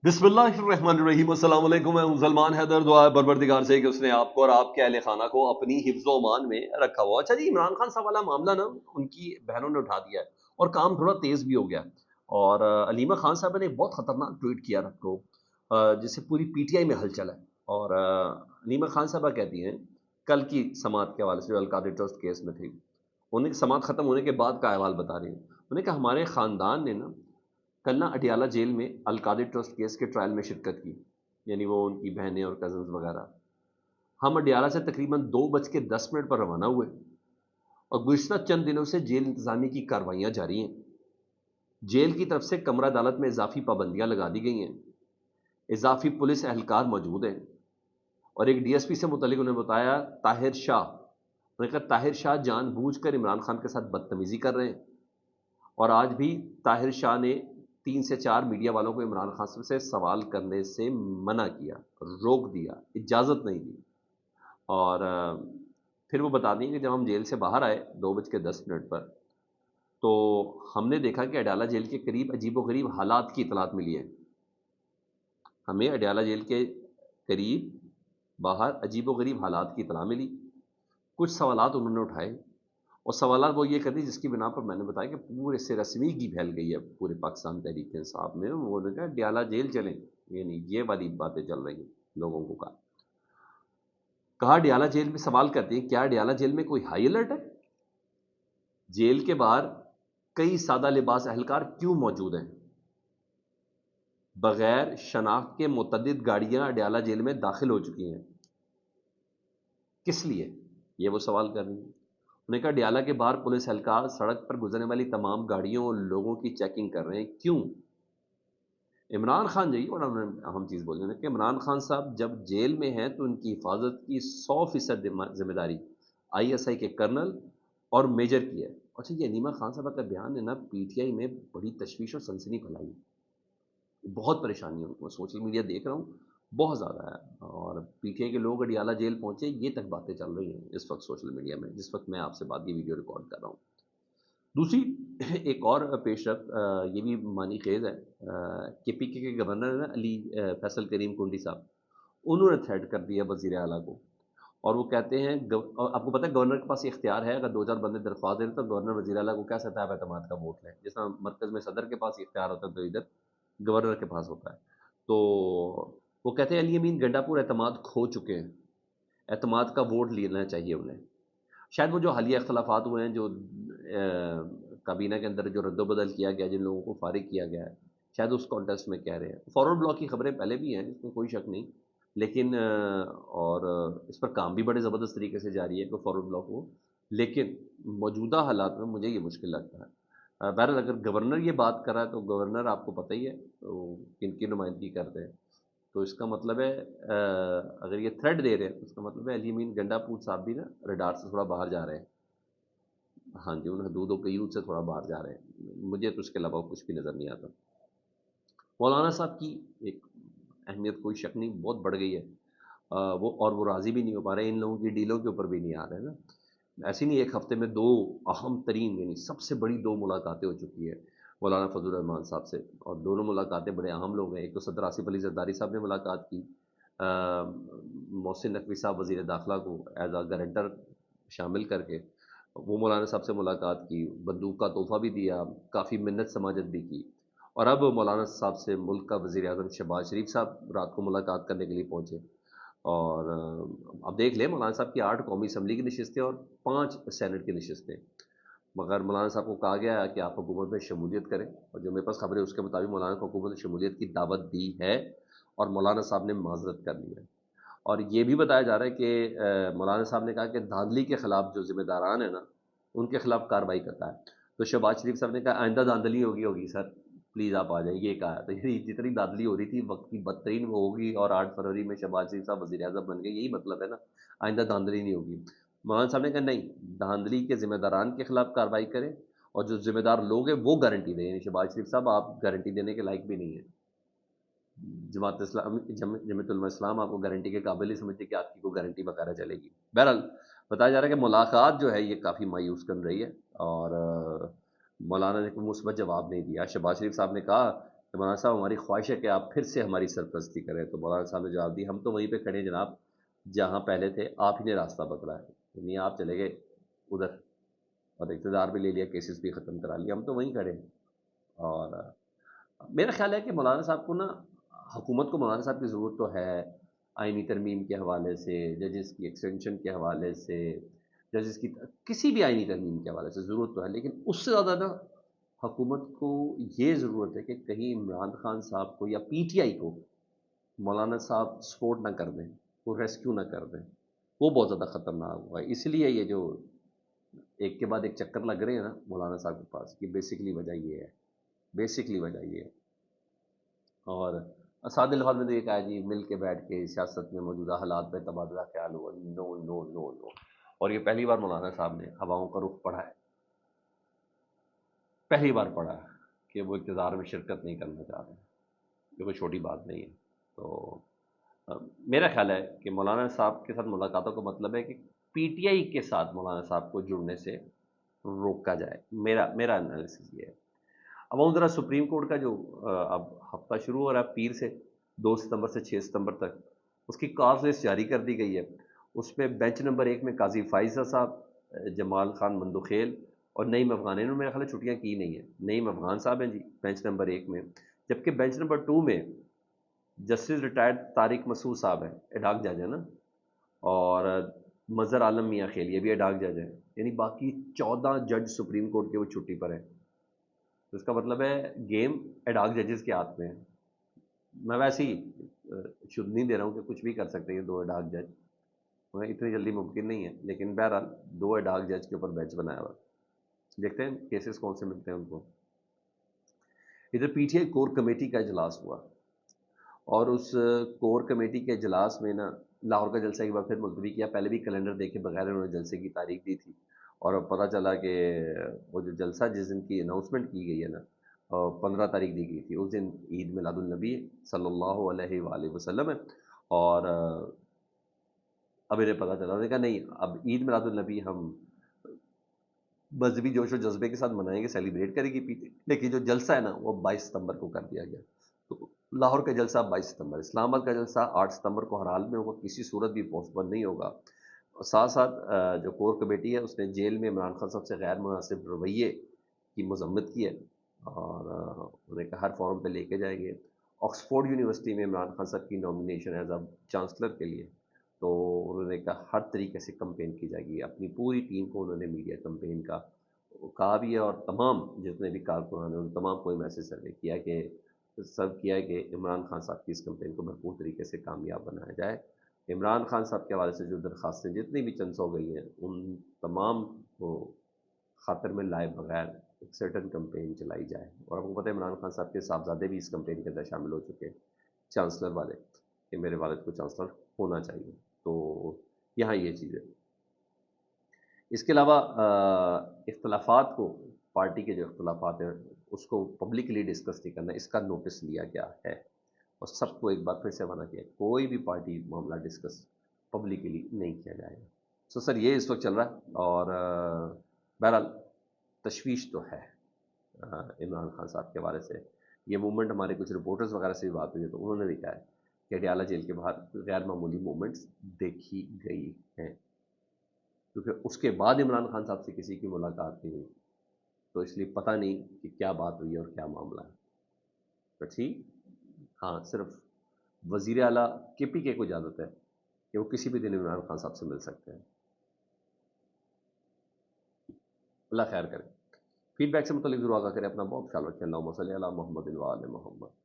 बिस्मिल्लाहिर्रहमानिर्रहीम। अस्सलाम वालेकुम। मैं हूं सलमान हैदर। दुआ है परवरदिगार से कि उसने आपको और आपके अहले खाना को अपनी हिफ्ज़ ओ अमान में रखा हुआ। अच्छा जी, इमरान खान साहब वाला मामला ना उनकी बहनों ने उठा दिया है और काम थोड़ा तेज़ भी हो गया है। और अलीमा खान साहब ने एक बहुत ख़तरनाक ट्वीट किया रात को, जिससे पूरी पीटीआई में हलचल है। और अलीमा खान साहबा कहती हैं, कल की समाअत के हवाले से जो अलकादरी ट्रस्ट केस में थी, उन्हें समाअत ख़त्म होने के बाद का अहवाल बता रही हैं। उन्होंने कहा, हमारे ख़ानदान ने ना कल ना अटियाला जेल में अलकादिर ट्रस्ट केस के ट्रायल में शिरकत की, यानी वो उनकी बहनें और कजन्स वगैरह। हम अडियाला से तकरीबन 2:10 पर रवाना हुए और गुज़िश्ता चंद दिनों से जेल इंतजामी की कार्रवाइयाँ जारी हैं। जेल की तरफ से कमरा अदालत में इजाफी पाबंदियां लगा दी गई हैं, इजाफी पुलिस एहलकार मौजूद हैं। और एक डीएसपी से मुतलिक उन्होंने बताया, ताहिर शाह, उन्होंने कहा ताहिर शाह जानबूझकर इमरान खान के साथ बदतमीजी कर रहे हैं। और आज भी ताहिर शाह ने 3 से 4 मीडिया वालों को इमरान खान से सवाल करने से मना किया, रोक दिया, इजाज़त नहीं दी। और फिर वो बताती हैं कि जब हम जेल से बाहर आए 2:10 पर, तो हमने देखा कि अडयाला जेल के करीब अजीबोगरीब हालात की इतलात मिली है। हमें अडयाला जेल के करीब बाहर अजीबोगरीब हालात की इतला मिली। कुछ सवालात उन्होंने उठाए और सवालात वो ये करती जिसकी बिना पर मैंने बताया कि पूरे से रस्मी की फैल गई है पूरे पाकिस्तान तहरीक इंसाफ में। उन्होंने कहा डयाला जेल चलें, यानी ये वाली बातें चल रही हैं लोगों को। कहा डयाला जेल में, सवाल करती है, क्या डयाला जेल में कोई हाई अलर्ट है? जेल के बाहर कई सादा लिबास एहलकार क्यों मौजूद हैं? बगैर शनाख्त के मुतअद्दिद गाड़ियां डयाला जेल में दाखिल हो चुकी हैं, किस लिए? ये वो सवाल कर रही है। उन्होंने कहा डयाला के बाहर पुलिस एहलकार सड़क पर गुजरने वाली तमाम गाड़ियों और लोगों की चेकिंग कर रहे हैं, क्यों? इमरान खान जी, और उन्होंने अहम चीज़ बोली उन्होंने कि इमरान खान साहब जब जेल में हैं तो उनकी हिफाजत की 100% जिम्मेदारी आईएसआई के कर्नल और मेजर की है। अच्छा, ये अनीमा खान साहब का बयान है ना, पीटीआई में बड़ी तशवीश और सनसनी फैलाई, बहुत परेशानी है उनको। सोशल मीडिया देख रहा हूँ, बहुत ज़्यादा है। और पीटीआई के लोग अडियाला जेल पहुंचे, ये तक बातें चल रही हैं इस वक्त सोशल मीडिया में, जिस वक्त मैं आपसे बात ये वीडियो रिकॉर्ड कर रहा हूँ। दूसरी एक और पेशरफ, ये भी मानी खेज है, कि पीके के गवर्नर है ना, अली फैसल करीम कुंडी साहब, उन्होंने थ्रेट कर दिया वजीर आला को। और वो कहते हैं, और आपको पता है गवर्नर के पास ये इख्तियार है, अगर 2-4 बंदे दरख्वास्त दे रहे तो गवर्नर वजीर आला को कह सकता है एतमाद का वोट लें। जिस तरह मरकज़ में सदर के पास ये इख्तियार होता है, तो इधर गवर्नर के पास होता है। तो वो कहते हैं अली अमीन गंडापुर एतमाद खो चुके हैं, एतमाद का वोट लेना चाहिए उन्हें। शायद वो जो हालिया इख्तलाफात हुए हैं, जो काबीना के अंदर जो रद्दबदल किया गया, जिन लोगों को फारिग किया गया है, शायद उस कॉन्टेस्ट में कह रहे हैं। फॉरवर्ड ब्लॉक की खबरें पहले भी हैं, इसमें कोई शक नहीं। लेकिन इस पर काम भी बड़े ज़बरदस्त तरीके से जारी है कि फॉरवर्ड ब्लॉक हो। लेकिन मौजूदा हालात में मुझे ये मुश्किल लगता है। बहरहाल अगर गवर्नर ये बात कर रहा है, तो गवर्नर आपको पता ही है तो किन की नुमाइंदगी करते हैं। तो इसका मतलब है, अगर ये थ्रेड दे रहे हैं तो इसका मतलब है अली अमीन गंडापुर साहब भी ना रडार से थोड़ा बाहर जा रहे हैं। हाँ जी, उन हदूदों कयूद से थोड़ा बाहर जा रहे हैं। मुझे तो इसके अलावा कुछ भी नज़र नहीं आता। मौलाना साहब की एक अहमियत कोई शक नहीं बहुत बढ़ गई है। वो राज़ी भी नहीं हो पा रहे, इन लोगों की डीलों के ऊपर भी नहीं आ रहे हैं ना। ऐसी नहीं, एक हफ्ते में 2 अहम तरीन, यानी सबसे बड़ी 2 मुलाकातें हो चुकी है मौलाना फजल रहमान साहब से। और दोनों मुलाकातें बड़े अहम लोग हैं। एक तो सदर आसिफ अली जरदारी साहब ने मुलाकात की, मोहसिन नकवी साहब वज़ीर दाखिला को एज आ गारंटर शामिल करके वो मौलाना साहब से मुलाकात की, बंदूक का तोहफ़ा भी दिया, काफ़ी मिन्नत समाजत भी की। और अब मौलाना साहब से मुल्क का वज़ीर आज़म शहबाज शरीफ साहब रात को मुलाकात करने के लिए पहुँचे। और अब देख लें, मौलाना साहब की 8 कौमी असम्बली की नशस्तें और 5 सेनेट की नशस्तें। मगर मौलाना साहब को कहा गया है कि आप हुकूमत में शमूलियत करें, और जो मेरे पास खबर है उसके मुताबिक मौलाना को हुकूमत में शमूलियत की दावत दी है और मौलाना साहब ने माजरत कर ली है। और ये भी बताया जा रहा है कि मौलाना साहब ने कहा कि धांधली के खिलाफ जो जिम्मेदारान है ना, उनके खिलाफ कार्रवाई करता है। तो शहबाज शरीफ साहब ने कहा आइंदा धांधली होगी सर, प्लीज़ आप आ जाइए, ये कहा। तो ये जितनी धांधली हो रही थी वक्त की बदतरीन वो होगी, और 8 फरवरी में शहबाज शरीफ साहब वज़ीर आज़म बन गए, यही मतलब है ना, आइंदा धांधली नहीं होगी। मौलाना साहब ने कहा नहीं, धांधली के जिम्मेदारान के खिलाफ कार्रवाई करें, और जो जिम्मेदार लोग हैं वो गारंटी दें। यानी शहबाज शरीफ साहब आप गारंटी देने के लायक भी नहीं है। जमात इस्लाम जमीयत उलमा इस्लाम आपको गारंटी के काबिल ही समझती कि आपकी कोई गारंटी वगैरह चलेगी। बहरहाल बताया जा रहा है कि मुलाकात जो है ये काफ़ी मायूस कर रही है। और मौलाना ने कोई मुस्बत जवाब नहीं दिया। शहबाज शरीफ साहब ने कहा کہ مولانا صاحب ہماری خواہش ہے کہ آپ پھر سے ہماری سرپرستی کریں، تو مولانا صاحب نے جواب دی ہم تو وہیں پہ کھڑے ہیں جناب جہاں پہلے تھے، آپ ہی نے راستہ بدلا ہے، یعنی آپ چلے گئے ادھر اور اقتدار بھی لے لیا، کیسز بھی ختم کرا لیا، ہم تو وہیں کھڑے ہیں۔ اور میرا خیال ہے کہ مولانا صاحب کو نا، حکومت کو مولانا صاحب کی ضرورت تو ہے، آئینی ترمیم کے حوالے سے، ججز کی ایکسٹینشن کے حوالے سے، ججز کی کسی بھی آئینی ترمیم کے حوالے سے ضرورت تو ہے، لیکن اس سے زیادہ نا حکومت کو یہ ضرورت ہے کہ کہیں عمران خان صاحب کو یا پی ٹی آئی کو مولانا صاحب سپورٹ نہ کر دیں، وہ ریسکیو نہ کر دیں، وہ بہت زیادہ خطرناک ہوا ہے۔ اس لیے یہ جو ایک کے بعد ایک چکر لگ رہے ہیں نا مولانا صاحب کے پاس، یہ بیسکلی وجہ یہ ہے، بیسکلی وجہ یہ ہے۔ اور سادہ الفاظ میں تو یہ کہا جی مل کے بیٹھ کے سیاست میں موجودہ حالات پہ تبادلہ خیال ہوا، نو نو نو نو۔ اور یہ پہلی بار مولانا صاحب نے ہواؤں کا رخ پڑھا ہے، پہلی بار پڑھا ہے کہ وہ اقتدار میں شرکت نہیں کرنا چاہ رہے ہیں، یہ کوئی چھوٹی بات نہیں ہے۔ تو میرا خیال ہے کہ مولانا صاحب کے ساتھ ملاقاتوں کا مطلب ہے کہ پی ٹی آئی کے ساتھ مولانا صاحب کو جڑنے سے روکا جائے، میرا انالیسس یہ ہے۔ اب ہوں ذرا سپریم کورٹ کا جو اب ہفتہ شروع ہو رہا ہے پیر سے، 2 ستمبر سے 6 ستمبر تک، اس کی کاز لسٹ جاری کر دی گئی ہے۔ اس میں بینچ نمبر 1 میں قاضی فائزہ صاحب، جمال خان مندوخیل اور نعیم افغان، انہوں نے میرا خیال ہے چھٹیاں کی نہیں ہیں، نعیم افغان صاحب ہیں جی بینچ نمبر 1 میں، جبکہ بینچ نمبر 2 میں جسٹس ریٹائرڈ طارق مسعود صاحب ہیں، ایڈاک جج ہیں نا، اور مظہر عالم میاں خیل یہ بھی ایڈاک جج ہیں، یعنی باقی 14 جج سپریم کورٹ کے وہ چھٹی پر ہیں۔ تو اس کا مطلب ہے گیم ایڈاک ججز کے ہاتھ میں ہے۔ میں ویسے ہی شدھ نہیں دے رہا ہوں کہ کچھ بھی کر سکتے ہیں 2 ایڈاک جج، اتنی جلدی ممکن نہیں ہے، لیکن بہرحال 2 ایڈاک جج کے اوپر بینچ بنایا ہوا، دیکھتے ہیں کیسز کون سے ملتے ہیں ان کو۔ ادھر P T I core committee کا اجلاس ہوا، اور اس کور کمیٹی کے اجلاس میں نا لاہور کا جلسہ ایک بار پھر ملتوی کیا، پہلے بھی کیلنڈر دیکھے بغیر انہوں نے جلسے کی تاریخ دی تھی، اور اب پتہ چلا کہ وہ جو جلسہ جس دن کی اناؤنسمنٹ کی گئی ہے نا، 15 تاریخ دی گئی تھی، اس دن عید میلاد النبی صلی اللہ علیہ وآلہ وسلم ہے، اور اب انہیں پتہ چلا، انہوں نے کہا نہیں اب عید میلاد النبی ہم مذہبی جوش و جذبے کے ساتھ منائیں گے، سیلیبریٹ کرے گی پیٹی، لیکن جو جلسہ ہے نا وہ 22 ستمبر کو کر دیا گیا۔ تو لاہور کا جلسہ 22 ستمبر، اسلام آباد کا جلسہ 8 ستمبر کو ہر حال میں ہوگا، کسی صورت بھی پوسٹ پون نہیں ہوگا۔ اور ساتھ ساتھ جو کور کمیٹی ہے اس نے جیل میں عمران خان صاحب سے غیر مناسب رویے کی مذمت کی ہے، اور انہوں نے کہا ہر فورم پہ لے کے جائیں گے۔ آکسفورڈ یونیورسٹی میں عمران خان صاحب کی نامینیشن ایز اے چانسلر کے لیے، تو انہوں نے کہا ہر طریقے سے کمپین کی جائے گی، اپنی پوری ٹیم کو انہوں نے میڈیا کمپین کا کہا بھی ہے، اور تمام جتنے بھی کارکنان ہیں ان تمام کو میسج سروے کیا کہ سرو کیا ہے کہ عمران خان صاحب کی اس کمپین کو بھرپور طریقے سے کامیاب بنایا جائے۔ عمران خان صاحب کے حوالے سے جو درخواستیں جتنی بھی چند سو گئی ہیں ان تمام کو خاطر میں لائے بغیر ایک سرٹن کمپین چلائی جائے، اور آپ کو پتہ ہے عمران خان صاحب کے صاحبزادے بھی اس کمپین کے اندر شامل ہو چکے ہیں، چانسلر والے، کہ میرے والد کو چانسلر ہونا چاہیے۔ تو یہاں یہ چیز ہے۔ اس کے علاوہ اختلافات کو، پارٹی کے جو اختلافات ہیں اس کو پبلکلی ڈسکس نہیں کرنا، اس کا نوٹس لیا گیا ہے، اور سب کو ایک بار پھر سے منع کیا کوئی بھی پارٹی معاملہ ڈسکس پبلکلی نہیں کیا جائے گا۔ سو سر یہ اس وقت چل رہا ہے، اور بہرحال تشویش تو ہے عمران خان صاحب کے حوالے سے۔ یہ موومنٹ ہمارے کچھ رپورٹرز وغیرہ سے بھی بات ہوئی ہے تو انہوں نے بھی کہا ہے کہ اڈیالہ جیل کے باہر غیر معمولی موومنٹس دیکھی گئی ہیں، کیونکہ اس کے بعد عمران خان صاحب سے کسی کی ملاقات نہیں ہوئی، تو اس لیے پتہ نہیں کہ کیا بات ہوئی ہے اور کیا معاملہ ہے۔ تو ٹھیک، ہاں صرف وزیر اعلیٰ کے پی کے کو اجازت ہے کہ وہ کسی بھی دن عمران خان صاحب سے مل سکتے ہیں۔ اللہ خیر کرے۔ فیڈ بیک سے متعلق ضرور آگاہ کریں، اپنا بہت خیال رکھیں۔ اللہم صلی علی محمد و آل محمد۔